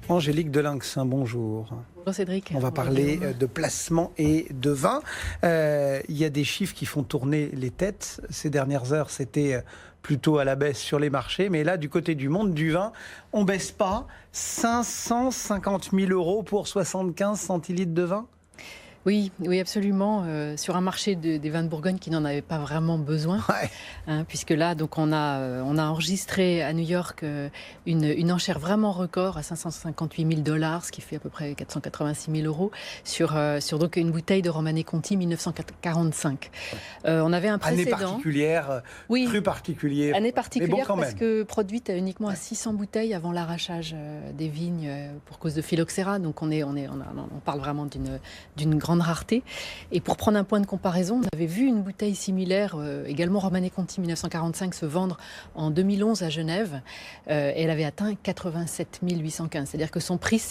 Angélique Delinx, bonjour. Bonjour Cédric. On va parler de placement et de vin. Il y a des chiffres qui font tourner les têtes. Ces dernières heures, c'était plutôt à la baisse sur les marchés. Mais là, du côté du monde du vin, on ne baisse pas. 550 000 € pour 75 centilitres de vin ? Oui, absolument. Sur un marché des vins de Bourgogne qui n'en avait pas vraiment besoin, puisque là, donc on a enregistré à New York une enchère vraiment record à 558 000 $, ce qui fait à peu près 486 000 € sur donc une bouteille de Romanée Conti 1945. On avait un précédent. Année particulière, cru particulier. Année particulière bon, parce que produite uniquement à 600 bouteilles avant l'arrachage des vignes pour cause de phylloxéra. Donc on parle vraiment d'une grande rareté. Et pour prendre un point de comparaison, on avait vu une bouteille similaire, également Romanée Conti 1945, se vendre en 2011 à Genève. Et elle avait atteint 87 815. C'est-à-dire que son prix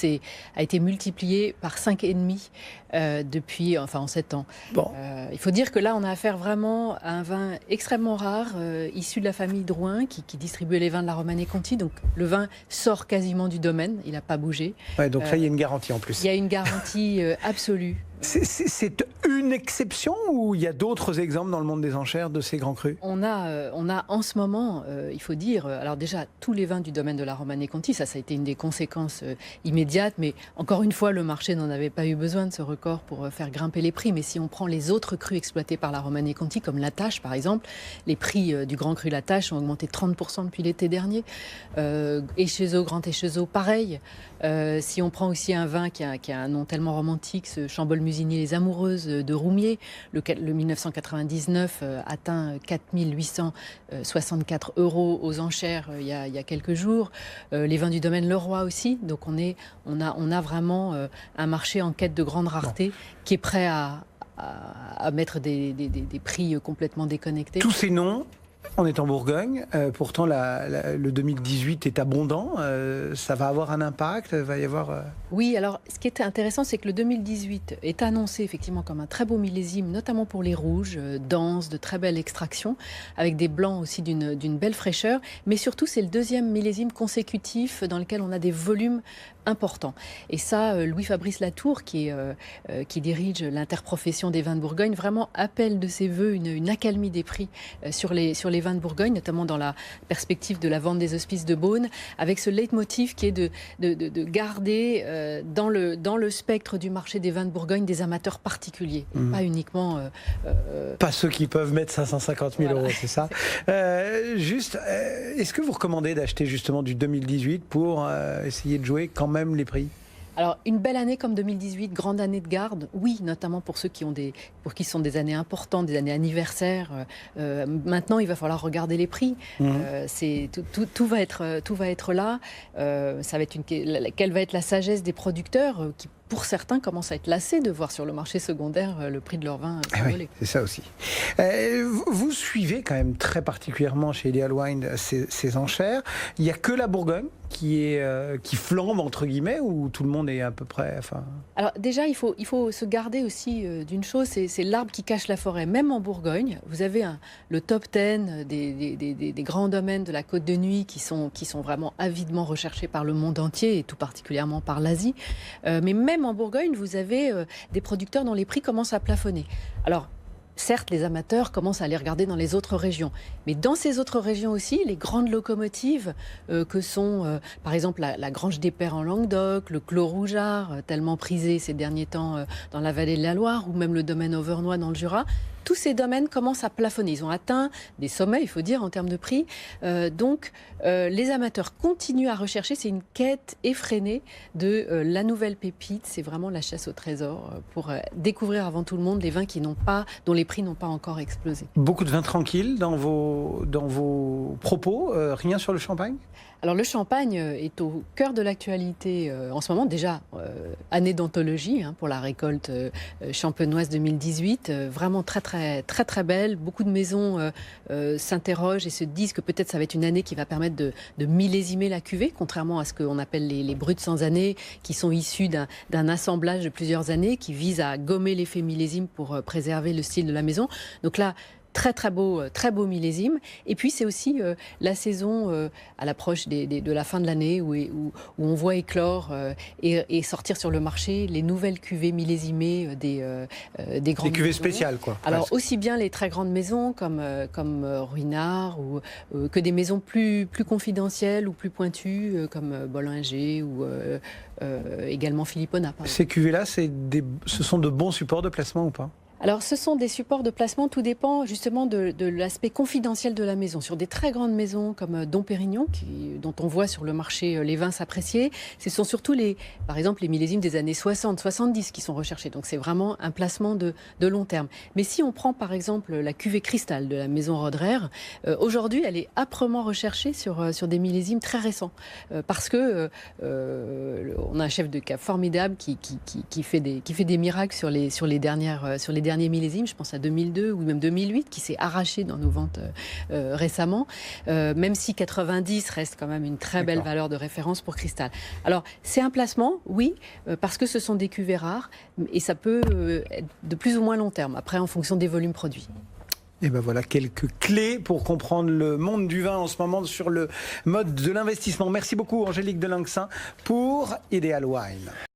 a été multiplié par 5,5 depuis, en 7 ans. Bon. Il faut dire que là, on a affaire vraiment à un vin extrêmement rare, issu de la famille Drouin, qui distribuait les vins de la Romanée Conti. Donc le vin sort quasiment du domaine, il n'a pas bougé. Ouais, donc là, il y a une garantie en plus. Il y a une garantie absolue. C'est une exception ou il y a d'autres exemples dans le monde des enchères de ces grands crus ? On a en ce moment, il faut dire, alors déjà tous les vins du domaine de la Romanée Conti, ça a été une des conséquences immédiates, mais encore une fois le marché n'en avait pas eu besoin de ce record pour faire grimper les prix. Mais si on prend les autres crus exploités par la Romanée Conti, comme la Tache par exemple, les prix du grand cru La Tache ont augmenté 30% depuis l'été dernier. Échezeaux, Grand Échezeaux, pareil. Si on prend aussi un vin qui a un nom tellement romantique, ce Chambol-Musigny, Les Amoureuses de Roumier, le 1999 atteint 4 864 € aux enchères il y a quelques jours. Les vins du domaine Leroy aussi. Donc on a vraiment un marché en quête de grande rareté qui est prêt à mettre des prix complètement déconnectés. Tous ces noms, on est en Bourgogne, pourtant le 2018 est abondant, ça va avoir un impact, va y avoir... Oui, alors ce qui est intéressant, c'est que le 2018 est annoncé effectivement comme un très beau millésime, notamment pour les rouges, denses, de très belle extraction, avec des blancs aussi d'une belle fraîcheur, mais surtout c'est le deuxième millésime consécutif dans lequel on a des volumes importants. Et ça, Louis-Fabrice Latour, qui dirige l'interprofession des vins de Bourgogne, vraiment appelle de ses voeux une accalmie des prix sur les vins de Bourgogne, notamment dans la perspective de la vente des hospices de Beaune, avec ce leitmotiv qui est de garder dans le spectre du marché des vins de Bourgogne des amateurs particuliers, et pas uniquement... Pas ceux qui peuvent mettre 550 000 voilà. €, c'est ça. Est-ce que vous recommandez d'acheter justement du 2018 pour essayer de jouer quand même les prix ? Alors, une belle année comme 2018, grande année de garde, oui, notamment pour ceux pour qui ce sont des années importantes, des années anniversaires. Maintenant, il va falloir regarder les prix. Tout va être là. Ça va être quelle va être la sagesse des producteurs qui, pour certains, commencent à être lassés de voir sur le marché secondaire le prix de leur vin s'envoler. Oui, c'est ça aussi. Vous suivez quand même très particulièrement chez Ideal Wine ces enchères. Il n'y a que la Bourgogne qui flambe, entre guillemets, ou tout le monde est à peu près... Alors déjà, il faut se garder aussi d'une chose, c'est l'arbre qui cache la forêt. Même en Bourgogne, vous avez le top 10 des grands domaines de la Côte de Nuit qui sont vraiment avidement recherchés par le monde entier, et tout particulièrement par l'Asie. Mais même en Bourgogne, vous avez des producteurs dont les prix commencent à plafonner. Alors, certes, les amateurs commencent à les regarder dans les autres régions. Mais dans ces autres régions aussi, les grandes locomotives que sont, par exemple, la Grange des Pères en Languedoc, le Clos Rougeard, tellement prisé ces derniers temps dans la vallée de la Loire, ou même le domaine Auvernois dans le Jura, tous ces domaines commencent à plafonner. Ils ont atteint des sommets, il faut dire, en termes de prix. Donc, les amateurs continuent à rechercher. C'est une quête effrénée de la nouvelle pépite. C'est vraiment la chasse au trésor pour découvrir avant tout le monde les vins dont les prix n'ont pas encore explosé. Beaucoup de vins tranquilles dans vos propos, rien sur le champagne ? Alors le champagne est au cœur de l'actualité en ce moment. Déjà, année d'anthologie pour la récolte champenoise 2018. Vraiment très très très très belle. Beaucoup de maisons s'interrogent et se disent que peut-être ça va être une année qui va permettre de millésimer la cuvée, contrairement à ce qu'on appelle les bruts sans année, qui sont issus d'un assemblage de plusieurs années, qui visent à gommer l'effet millésime pour préserver le style de la maison. Donc là, très beau millésime. Et puis c'est aussi la saison à l'approche de la fin de l'année où on voit éclore et sortir sur le marché les nouvelles cuvées millésimées des grandes Des cuvées maisons. spéciales, quoi. Alors presque. aussi bien les très grandes maisons comme Ruinart que des maisons plus confidentielles ou plus pointues comme Bollinger ou également Philippona. Par exemple. Ces cuvées-là, ce sont de bons supports de placement ou pas? Alors, ce sont des supports de placement, tout dépend justement de l'aspect confidentiel de la maison. Sur des très grandes maisons comme Dom Pérignon, dont on voit sur le marché les vins s'apprécier, ce sont surtout par exemple, les millésimes des années 60, 70 qui sont recherchés. Donc, c'est vraiment un placement de long terme. Mais si on prend par exemple la cuvée Cristal de la maison Roderer, aujourd'hui, elle est âprement recherchée sur des millésimes très récents. Parce que on a un chef de cave formidable qui fait des miracles sur les derniers millésimes, je pense à 2002 ou même 2008, qui s'est arraché dans nos ventes récemment, même si 90 reste quand même une très belle valeur de référence pour Cristal. Alors, c'est un placement, oui, parce que ce sont des cuvées rares, et ça peut être de plus ou moins long terme, après en fonction des volumes produits. Et ben voilà quelques clés pour comprendre le monde du vin en ce moment sur le mode de l'investissement. Merci beaucoup Angélique Delinxin pour Ideal Wine.